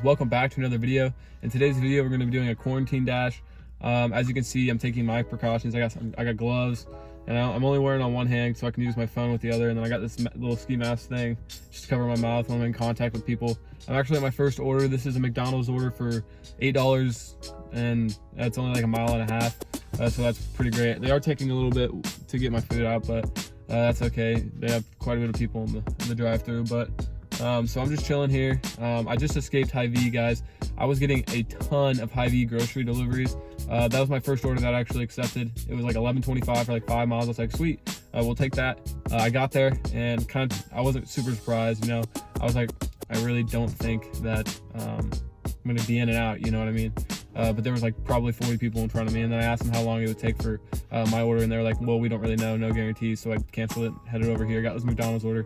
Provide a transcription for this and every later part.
Welcome back to another video. In today's video, we're going to be doing a quarantine dash. As you can see, I'm taking my precautions. I got gloves, and I'm only wearing on one hand so I can use my phone with the other. And then I got this little ski mask thing just to cover my mouth when I'm in contact with people. I'm actually at my first order. This is a McDonald's order for $8, and that's only like a mile and a half. So that's pretty great. They are taking a little bit to get my food out, but that's okay. They have quite a bit of people in the drive-through, but. So I'm just chilling here. I just escaped Hy-Vee, guys. I was getting a ton of Hy-Vee grocery deliveries. That was my first order that I actually accepted. It was like $11.25 for like 5 miles. I was like, sweet, we'll take that. I got there and I wasn't super surprised, you know. I was like, I really don't think that I'm gonna be in and out, you know what I mean? But there was like probably 40 people in front of me, and then I asked them how long it would take for my order, and they were like, well, we don't really know, no guarantees. So I canceled it, headed over here, got this McDonald's order.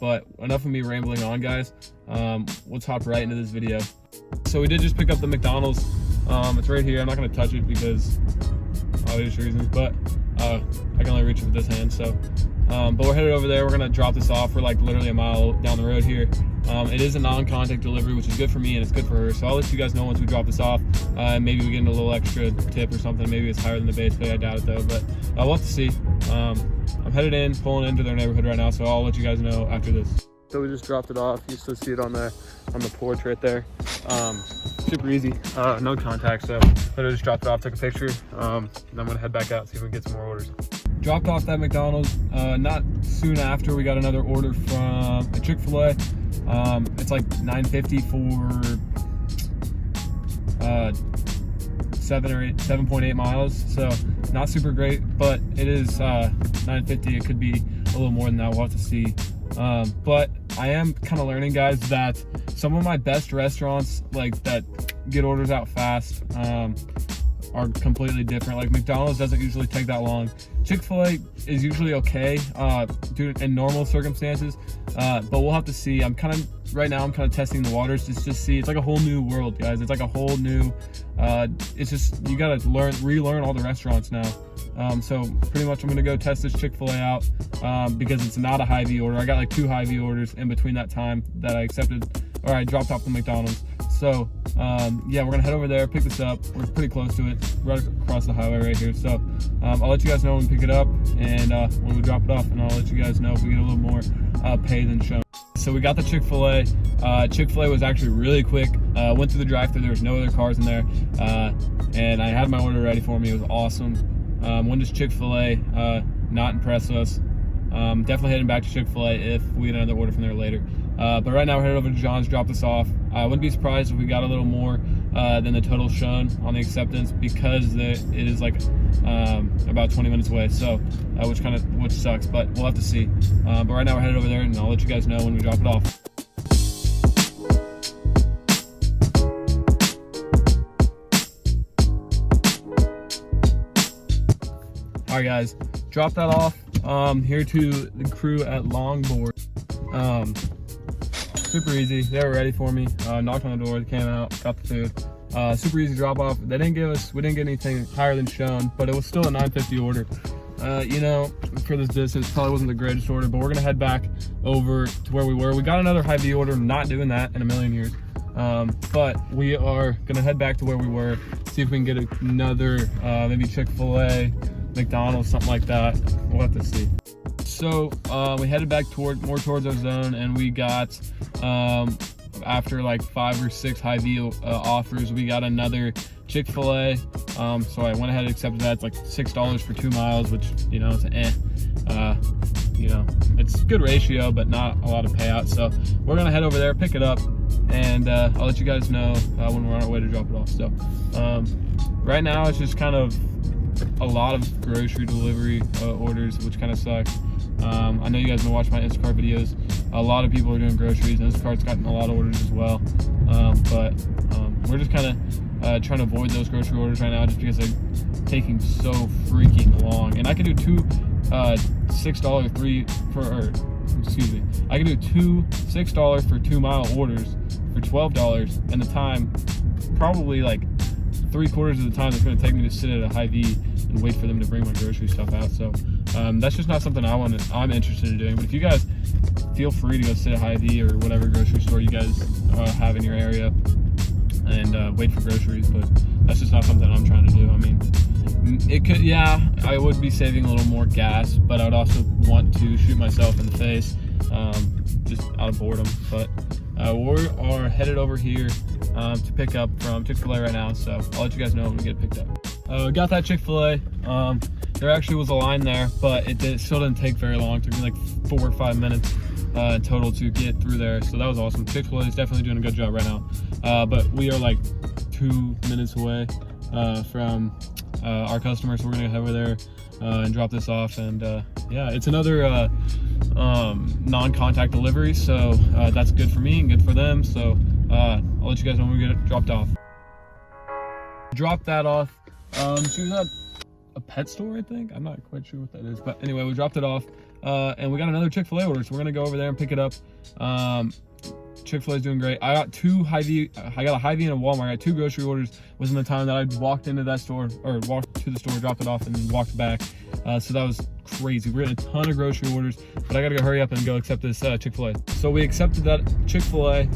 But enough of me rambling on, guys. Let's hop right into this video. So we did just pick up the McDonald's. It's right here. I'm not gonna touch it because obvious reasons, but I can only reach it with this hand. So, but we're headed over there. We're gonna drop this off. We're like literally a mile down the road here. It is a non-contact delivery, which is good for me and it's good for her. So I'll let you guys know once we drop this off. Maybe we get a little extra tip or something. Maybe it's higher than the base pay. I doubt it though, but we'll have to see. I'm headed in, pulling into their neighborhood right now, so I'll let you guys know after this. So we just dropped it off. You still see it on the porch right there. Super easy, no contact. So literally just dropped it off, took a picture. And I'm gonna head back out, see if we can get some more orders. Dropped off that McDonald's. Not soon after, we got another order from a Chick-fil-A. It's like $9.50 for 7.8 miles, so not super great, but it is $9.50. It could be a little more than that. We'll have to see. But I am kind of learning, guys, that some of my best restaurants, like that get orders out fast, are completely different. Like McDonald's doesn't usually take that long. Chick-fil-A is usually okay in normal circumstances, but we'll have to see. Right now I'm kind of testing the waters to just see. It's like a whole new world, guys. It's like a whole new, it's just, you gotta relearn all the restaurants now. So pretty much I'm gonna go test this Chick-fil-A out because it's not a Hy-Vee order. I got like 2 Hy-Vee orders in between that time that I accepted, or I dropped off the McDonald's. So yeah, we're gonna head over there, pick this up. We're pretty close to it, right across the highway right here. So I'll let you guys know when we pick it up and when we drop it off, and I'll let you guys know if we get a little more pay than shown. So we got the Chick-fil-A. Chick-fil-A was actually really quick. Went through the drive-thru, there was no other cars in there. And I had my order ready for me, it was awesome. When does Chick-fil-A not impress us? Definitely heading back to Chick-fil-A if we get another order from there later. But right now we're headed over to John's, drop this off. I wouldn't be surprised if we got a little more than the total shown on the acceptance, because it is like about 20 minutes away, so which sucks, but we'll have to see. But right now we're headed over there, and I'll let you guys know when we drop it off. All right, guys, drop that off here to the crew at Longboard. Super easy. They were ready for me. Knocked on the door, they came out, got the food. Super easy drop off. We didn't get anything higher than shown, but it was still a $9.50 order. You know, for this distance, probably wasn't the greatest order, but we're gonna head back over to where we were. We got another Hy-Vee order, not doing that in a million years. But we are gonna head back to where we were, see if we can get another, maybe Chick-fil-A, McDonald's, something like that. We'll have to see. So we headed back more towards our zone, and we got after like 5 or 6 Hy-Vee offers, we got another Chick-fil-A. So I went ahead and accepted that. It's like $6 for 2 miles, which, you know, it's you know, it's a good ratio, but not a lot of payout. So we're gonna head over there, pick it up, and I'll let you guys know when we're on our way to drop it off. So right now it's just kind of a lot of grocery delivery orders, which kind of sucks. I know you guys been watching my Instacart videos. A lot of people are doing groceries, and Instacart's gotten a lot of orders as well. But we're just kind of trying to avoid those grocery orders right now, just because they're taking so freaking long. And I could do two I could do two $6 for 2 mile orders for $12, and the time probably like 3/4 of the time it's going to take me to sit at a Hy-Vee and wait for them to bring my grocery stuff out. So That's just not something I'm interested in doing. But if you guys, feel free to go sit at Hy-Vee or whatever grocery store you guys have in your area and wait for groceries. But that's just not something I'm trying to do. I mean, it could, yeah, I would be saving a little more gas, but I would also want to shoot myself in the face, just out of boredom. But we are headed over here to pick up from Chick-fil-A right now, so I'll let you guys know when we get picked up. Got that Chick-fil-A. There actually was a line there, but still didn't take very long. It took me like 4 or 5 minutes in total to get through there, so that was awesome. Chick-fil-A is definitely doing a good job right now, but we are like 2 minutes away from our customer, so we're gonna head over there and drop this off. And yeah, it's another non-contact delivery, so that's good for me and good for them. So I'll let you guys know when we get it dropped off. Drop that off. She was at a pet store, I think. I'm not quite sure what that is, but anyway, we dropped it off, and we got another Chick-fil-A order, so we're gonna go over there and pick it up. Chick-fil-A is doing great. I got two Hy-Vee. I got a Hy-Vee and a Walmart. I got 2 grocery orders within the time that I walked into that store, or walked to the store, dropped it off, and then walked back. So that was crazy. We're getting a ton of grocery orders, but I gotta go hurry up and go accept this Chick-fil-A. So we accepted that Chick-fil-A.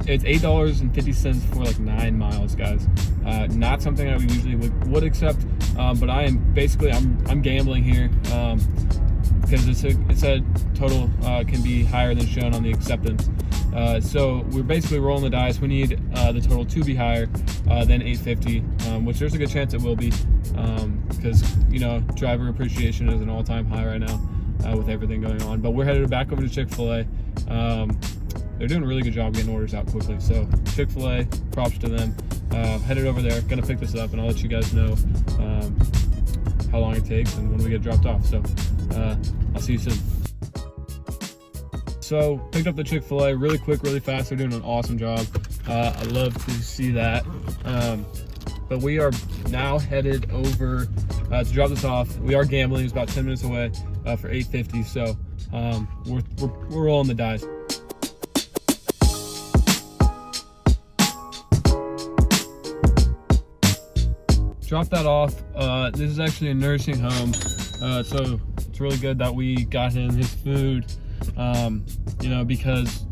It's $8.50 for like 9 miles, guys. Not something I usually would accept, but I am basically I'm gambling here. Because it said total can be higher than shown on the acceptance. So we're basically rolling the dice. We need the total to be higher than $8.50, which there's a good chance it will be, because you know, driver appreciation is an all-time high right now with everything going on. But we're headed back over to Chick-fil-A. They're doing a really good job getting orders out quickly. So Chick-fil-A, props to them. Headed over there, gonna pick this up, and I'll let you guys know how long it takes and when we get dropped off. So I'll see you soon. So picked up the Chick-fil-A really quick, really fast. They're doing an awesome job. I love to see that. But we are now headed over to drop this off. We are gambling. It's about 10 minutes away for $8.50. So we're rolling the dice. Drop that off. This is actually a nursing home, so it's really good that we got him his food, you know, because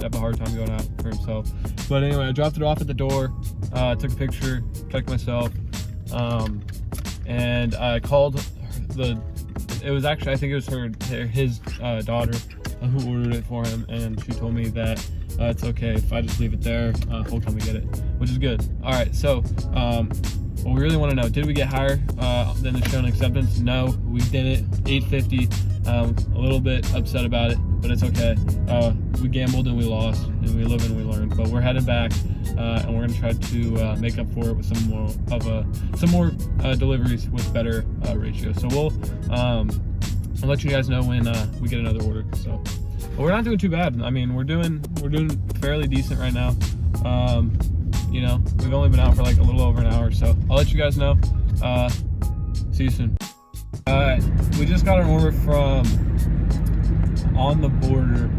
I have a hard time going out for himself. But anyway, I dropped it off at the door, took a picture, checked myself, and I called it was actually, I think it was his daughter who ordered it for him, and she told me that it's okay if I just leave it there, he'll come and get it, which is good. All right, so what we really want to know, did we get higher than the shown acceptance? No, we didn't. $8.50. A little bit upset about it, but it's okay. We gambled and we lost, and we live and we learn. But we're headed back, and we're gonna try to make up for it with some more deliveries with better ratio. So I'll let you guys know when we get another order. So, but we're not doing too bad. I mean, we're doing fairly decent right now. You know, we've only been out for like a little over an hour, so I'll let you guys know. See you soon. We just got an order from On the Border,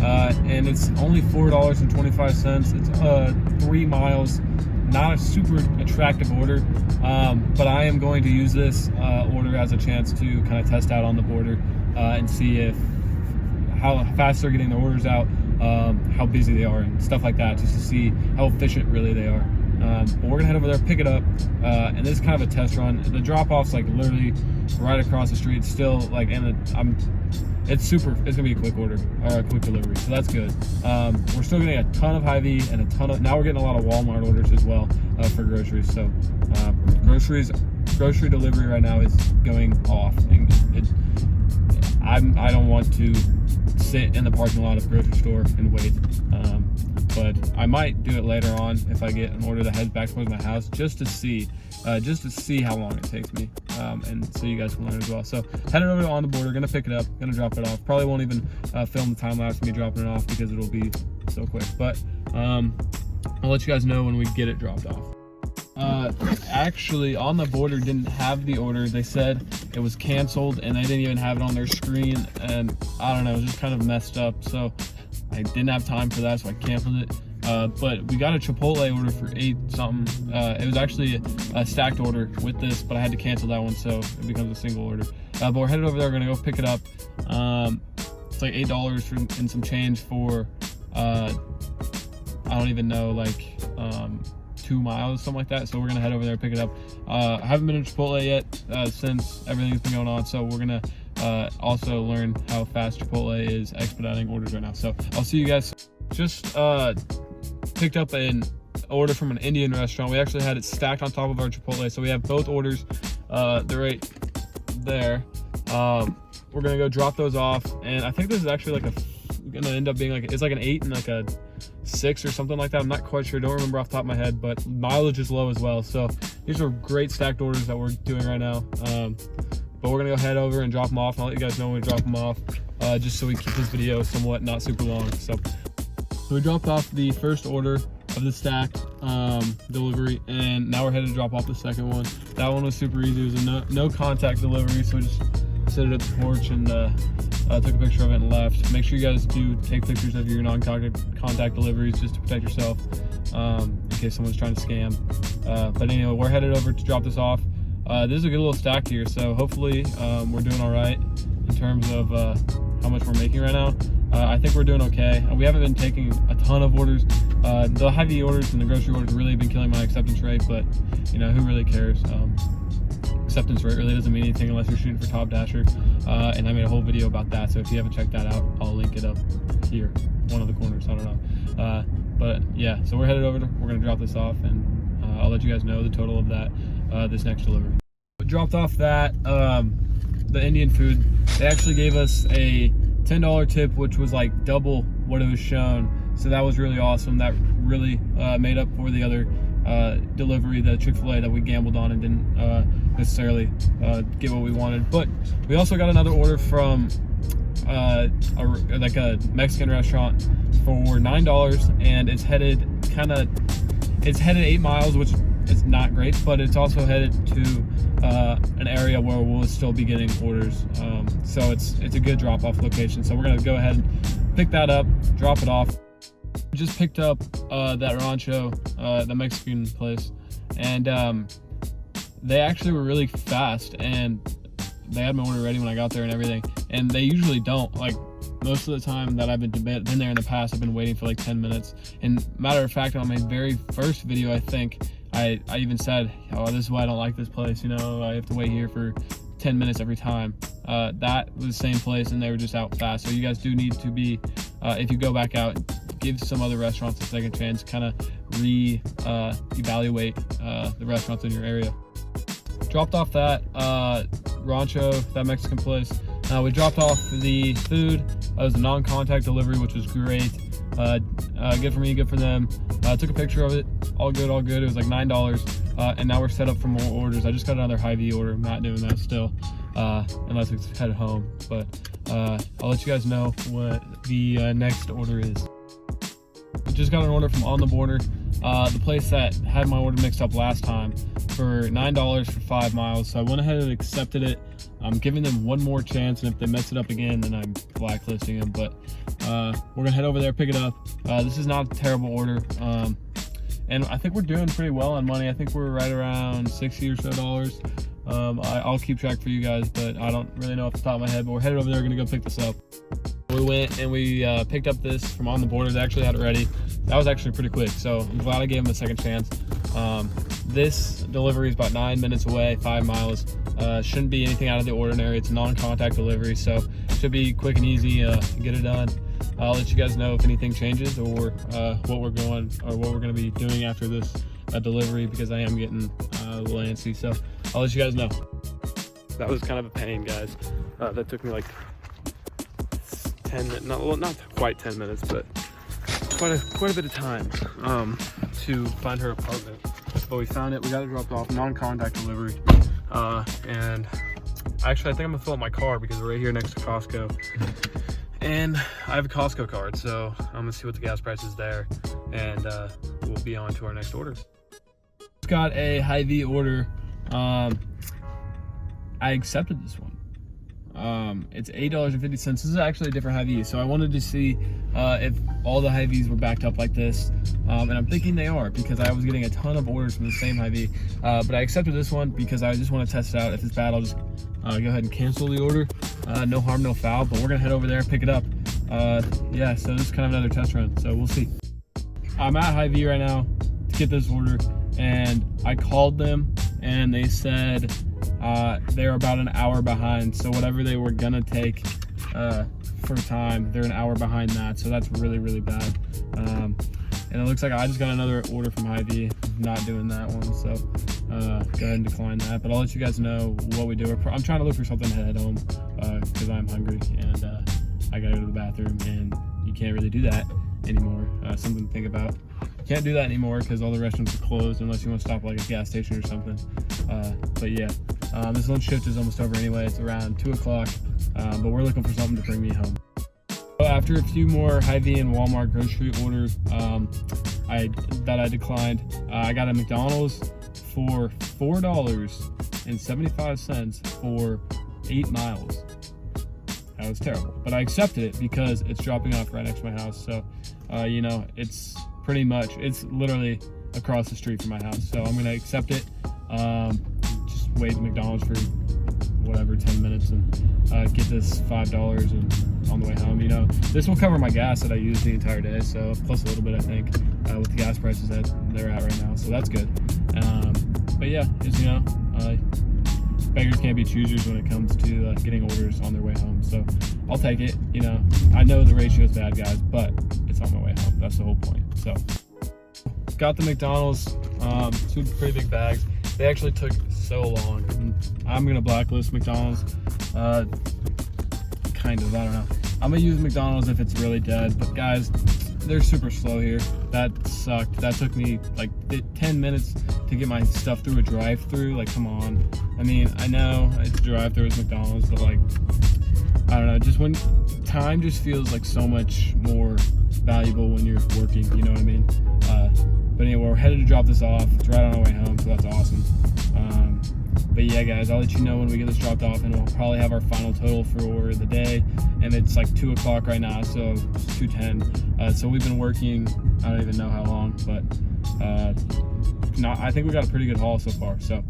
and it's only $4.25. It's 3 miles. Not a super attractive order, but I am going to use this order as a chance to kind of test out On the Border and see how fast they're getting their orders out, how busy they are and stuff like that, just to see how efficient really they are. But we're gonna head over there, pick it up, and this is kind of a test run. The drop-off's like literally right across the street still, like, and it's gonna be a quick order, or a quick delivery, so that's good. We're still getting a ton of Hy-Vee and a ton of, now we're getting a lot of Walmart orders as well for groceries. So grocery delivery right now is going off, and I don't want to sit in the parking lot of a grocery store and wait, but I might do it later on if I get an order that heads back towards my house, just to see how long it takes me, and so you guys can learn as well. So headed over to On the Border, gonna pick it up, gonna drop it off. Probably won't even film the time lapse of me dropping it off because it'll be so quick, but I'll let you guys know when we get it dropped off. Actually, On the Border didn't have the order. They said it was canceled, and they didn't even have it on their screen, and I don't know, it was just kind of messed up. So I didn't have time for that, so I canceled it. But we got a Chipotle order for 8 something. It was actually a stacked order with this, but I had to cancel that one, so it becomes a single order. But we're headed over there. We're gonna go pick it up. It's like $8 and some change for I don't even know, like 2 miles, something like that. So we're gonna head over there and pick it up. I haven't been to Chipotle yet since everything's been going on, so we're gonna also learn how fast Chipotle is expediting orders right now. So I'll see you guys. Just picked up an order from an Indian restaurant. We actually had it stacked on top of our Chipotle, so we have both orders. They're right there. We're gonna go drop those off, and I think this is actually like gonna end up being like, it's like an 8 and like a 6 or something like that. I'm not quite sure, don't remember off the top of my head, but mileage is low as well. So these are great stacked orders that we're doing right now. But we're gonna go head over and drop them off. I'll let you guys know when we drop them off, just so we keep this video somewhat not super long. So we dropped off the first order of the stacked delivery, and now we're headed to drop off the second one. That one was super easy. It was a no contact delivery, so we just set it at the porch and took a picture of it and left. Make sure you guys do take pictures of your non-contact deliveries just to protect yourself in case someone's trying to scam. But anyway, we're headed over to drop this off. This is a good little stack here, so hopefully we're doing all right in terms of how much we're making right now. I think we're doing okay. We haven't been taking a ton of orders. The heavy orders and the grocery orders really have been killing my acceptance rate, but you know, who really cares? Acceptance rate really doesn't mean anything unless you're shooting for Top Dasher, and I made a whole video about that, so if you haven't checked that out, I'll link it up here, one of the corners, I don't know. But yeah, so we're headed over, we're gonna drop this off, and I'll let you guys know the total of that this next delivery. Dropped off that the Indian food. They actually gave us a $10 tip, which was like double what it was shown, so that was really awesome. That really made up for the other delivery, the Chick-fil-A, that we gambled on and didn't necessarily get what we wanted. But we also got another order from like a Mexican restaurant for $9, and it's headed 8 miles, which is not great, but it's also headed to an area where we'll still be getting orders, so it's a good drop-off location. So we're gonna go ahead and pick that up, drop it off. Just picked up that rancho, the Mexican place, and they actually were really fast, and they had my order ready when I got there and everything, and they usually don't. Like, most of the time that I've been there in the past, I've been waiting for like 10 minutes. And matter of fact, on my very first video, I think I even said, oh, this is why I don't like this place, you know, I have to wait here for 10 minutes every time. That was the same place, and they were just out fast. So you guys do need to be, if you go back out, give some other restaurants a second chance, kind of evaluate the restaurants in your area. Dropped off that rancho, that Mexican place. We dropped off the food. It was a non-contact delivery, which was great. Good for me, good for them. Took a picture of it. All good, all good. It was like $9, and now we're set up for more orders. I just got another Hy-Vee order. I'm not doing that still, unless it's headed home. But I'll let you guys know what the next order is. Just got an order from On the Border, the place that had my order mixed up last time, for $9 for 5 miles. So I went ahead and accepted it. I'm giving them one more chance, and if they mess it up again, then I'm blacklisting them. But we're gonna head over there, pick it up. This is not a terrible order, and I think we're doing pretty well on money. I think we're right around $60 or so. I'll keep track for you guys, but I don't really know off the top of my head. But we're headed over there, gonna go pick this up. We went and we picked up this from On the Border. They actually had it ready. That was actually pretty quick, so I'm glad I gave them a second chance. This delivery is about 9 minutes away, 5 miles. Shouldn't be anything out of the ordinary. It's a non-contact delivery, so should be quick and easy. Get it done. I'll let you guys know if anything changes, or what we're going to be doing after this delivery, because I am getting a little antsy. So I'll let you guys know. That was kind of a pain, guys. That took me like 10 minutes, not quite 10 minutes, but quite a bit of time to find her apartment. But we found it. We got it dropped off, non-contact delivery. And actually, I think I'm gonna fill up my car because we're right here next to Costco, and I have a Costco card, so I'm gonna see what the gas price is there, and we'll be on to our next order. Just got a Hy-Vee order. I accepted this one. It's $8.50. This is actually a different Hy-Vee, so I wanted to see if all the Hy-Vees were backed up like this, and I'm thinking they are, because I was getting a ton of orders from the same Hy-Vee, but I accepted this one because I just want to test it out. If it's bad, I'll just go ahead and cancel the order. No harm, no foul, but we're gonna head over there and pick it up. Yeah, so this is kind of another test run, so we'll see. I'm at Hy-Vee right now to get this order, and I called them and they said they're about an hour behind, so whatever they were gonna take for time, they're an hour behind that, so that's really, really bad. And it looks like I just got another order from Hy-Vee, not doing that one, so go ahead and decline that, but I'll let you guys know what we do. I'm trying to look for something to head home because I'm hungry and I gotta go to the bathroom, and you can't really do that anymore. Something to think about. Can't do that anymore because all the restaurants are closed unless you want to stop at like a gas station or something. But yeah, this lunch shift is almost over anyway. It's around 2 o'clock, but we're looking for something to bring me home. So after a few more Hy-Vee and Walmart grocery orders that I declined, I got a McDonald's for $4.75 for 8 miles. That was terrible, but I accepted it because it's dropping off right next to my house. So, you know, it's literally across the street from my house. So I'm gonna accept it. Just wait at McDonald's for whatever, 10 minutes and get this $5 and on the way home. You know, this will cover my gas that I use the entire day. So plus a little bit, I think, with the gas prices that they're at right now. So that's good. But yeah, it's, you know, beggars can't be choosers when it comes to getting orders on their way home. So I'll take it. You know, I know the ratio is bad, guys, but it's on my way home. That's the whole point. So got the McDonald's, 2 pretty big bags. They actually took so long. I'm gonna blacklist McDonald's. Kind of, I don't know. I'm gonna use McDonald's if it's really dead, but guys, they're super slow here. That sucked. That took me like 10 minutes to get my stuff through a drive-through. Like, come on. I mean, I know it's a drive-through at McDonald's, but like, I don't know. Just when time just feels like so much more valuable when you're working. You know what I mean? But anyway, we're headed to drop this off. It's right on our way home, so that's awesome. But yeah, guys, I'll let you know when we get this dropped off, and we'll probably have our final total for the day. And it's like 2 o'clock right now, so it's 2:10. So we've been working, I don't even know how long, but I think we got a pretty good haul so far. So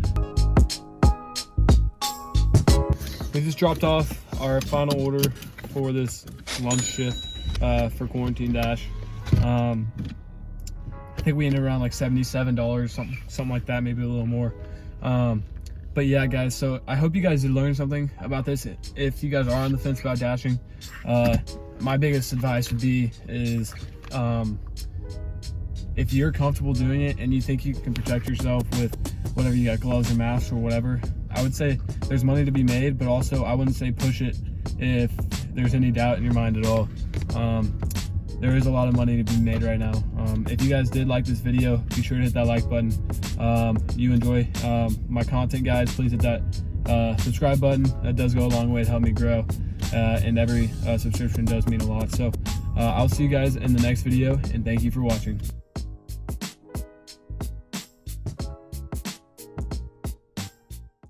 we just dropped off our final order for this lunch shift for Quarantine Dash. I think we ended around like $77, something like that, maybe a little more. But yeah, guys, so I hope you guys did learn something about this. If you guys are on the fence about dashing, my biggest advice would be is if you're comfortable doing it and you think you can protect yourself with whatever you got, gloves or masks or whatever, I would say there's money to be made, but also I wouldn't say push it if there's any doubt in your mind at all. There is a lot of money to be made right now. If you guys did like this video, be sure to hit that like button. You enjoy my content, guys, please hit that subscribe button. That does go a long way to help me grow, and every subscription does mean a lot. So I'll see you guys in the next video, and thank you for watching.